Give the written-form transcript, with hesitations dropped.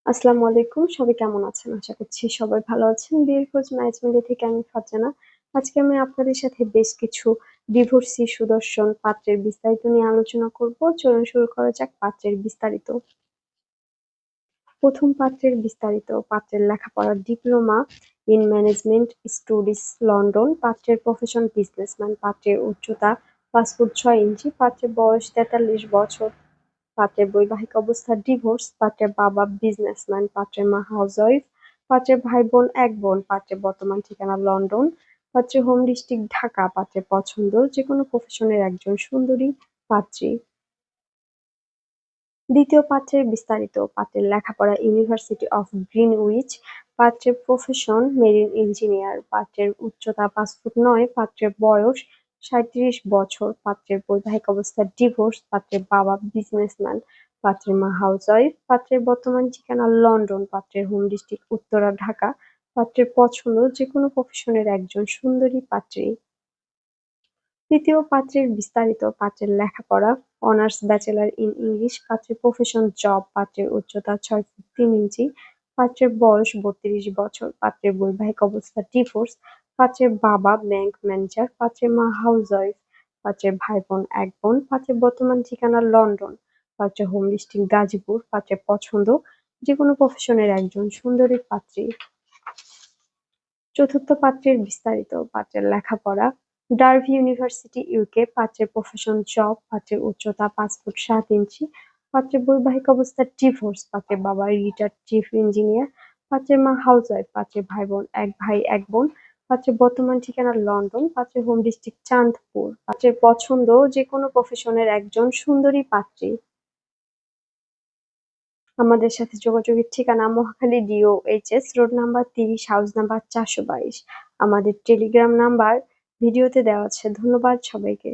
আসসালামু আলাইকুম। সবাই কেমন আছেন? আশা করছি সবাই ভালো আছেন। বিয়ের খোঁজ ম্যাচ মিডিয়া থেকে আমি ফারজানা। আজকে আমি আপনাদের সাথে বেশ কিছু ডিভোর্সি সুদর্শন পাত্রের বিস্তারিত নিয়ে আলোচনা করব। চলুন শুরু করা যাক পাত্রের বিস্তারিত। প্রথম পাত্রের বিস্তারিত। পাত্রের লেখাপড়ার diploma in management studies London. পাত্রের প্রফেশন বিজনেসম্যান। পাত্রের উচ্চতা 5 ফুট 6 ইঞ্চি। পাত্রের বয়স 43 বছর। পাত্রের বৈবাহিক অবস্থা ডিভোর্স। পাত্রের বাবা বিজনেসম্যান। পাত্রের মা হাউসওয়াইফ। পাত্রের ভাই বোন এক বোন। পাত্রের বর্তমান ঠিকানা লন্ডন। পাত্রের হোম ডিস্ট্রিক্ট ঢাকা। পাত্রের পছন্দ যে কোনো প্রফেশনের একজন সুন্দরী পাত্রী। দ্বিতীয় পাত্রের বিস্তারিত। পাত্রের লেখাপড়া ইউনিভার্সিটি অফ গ্রিনউইচ। পাত্রের প্রফেশন মেরিন ইঞ্জিনিয়ার। পাত্রের উচ্চতা 5 ফুট 9। পাত্রের বয়স 37 বছর। পাত্রের বৈবাহিক অবস্থা ডিভোর্স। পাত্রের বাবা বিজনেসম্যান। পাত্রের মা হাউসওয়াইফ। পাত্রের বর্তমান ঠিকানা লন্ডন। পাত্রের হোম ডিস্ট্রিক্ট উত্তরা ঢাকা। পাত্রের পছন্দ যে কোনো প্রফেশনের একজন সুন্দরী পাত্রী। তৃতীয় পাত্রের বিস্তারিত। পাত্রের লেখাপড়া অনার্স ব্যাচেলর ইন ইংলিশ। পাত্রের প্রফেশন জব। পাত্রের উচ্চতা 6 ফুট 3 ইঞ্চি। পাত্রের বয়স 32 বছর। পাত্রের বৈবাহিক অবস্থা ডিভোর্স। পাত্রের বাবা ব্যাংক ম্যানেজার। পাত্রের মা হাউসওয়াইফ। পাত্রের ভাই বোন এক বোন। পাত্রের বর্তমান ঠিকানা লন্ডন। পাত্রের হোম ডিস্ট্রিক্ট গাজীপুর। পাত্রের পছন্দ যে কোনো প্রফেশনের একজন সুন্দরী পাত্রী। চতুর্থ পাত্রের বিস্তারিত। পাত্রের লেখাপড়া ডার্বি ইউনিভার্সিটি ইউকে। পাত্রের প্রফেশন জব। পাত্রের উচ্চতা 5 ফুট 7 ইঞ্চি। পাত্রের বৈবাহিক অবস্থা ডিভোর্স। পাত্রের বাবা রিটায়ার্ড চিফ ইঞ্জিনিয়ার। পাত্রের মা হাউসওয়াইফ। পাত্রের ভাই বোন এক ভাই এক বোন। পাত্রের বর্তমান ঠিকানা লন্ডন। পাত্রের হোম ডিস্ট্রিক্ট চাঁদপুর। পাত্রের পছন্দ যে কোনো প্রফেশনের একজন সুন্দরী পাত্রী। আমাদের সাথে যোগাযোগের ঠিকানা Mohakhali DOHS road number 30 house number 422। আমাদের টেলিগ্রাম নাম্বার ভিডিওতে দেওয়া আছে। ধন্যবাদ সবাইকে।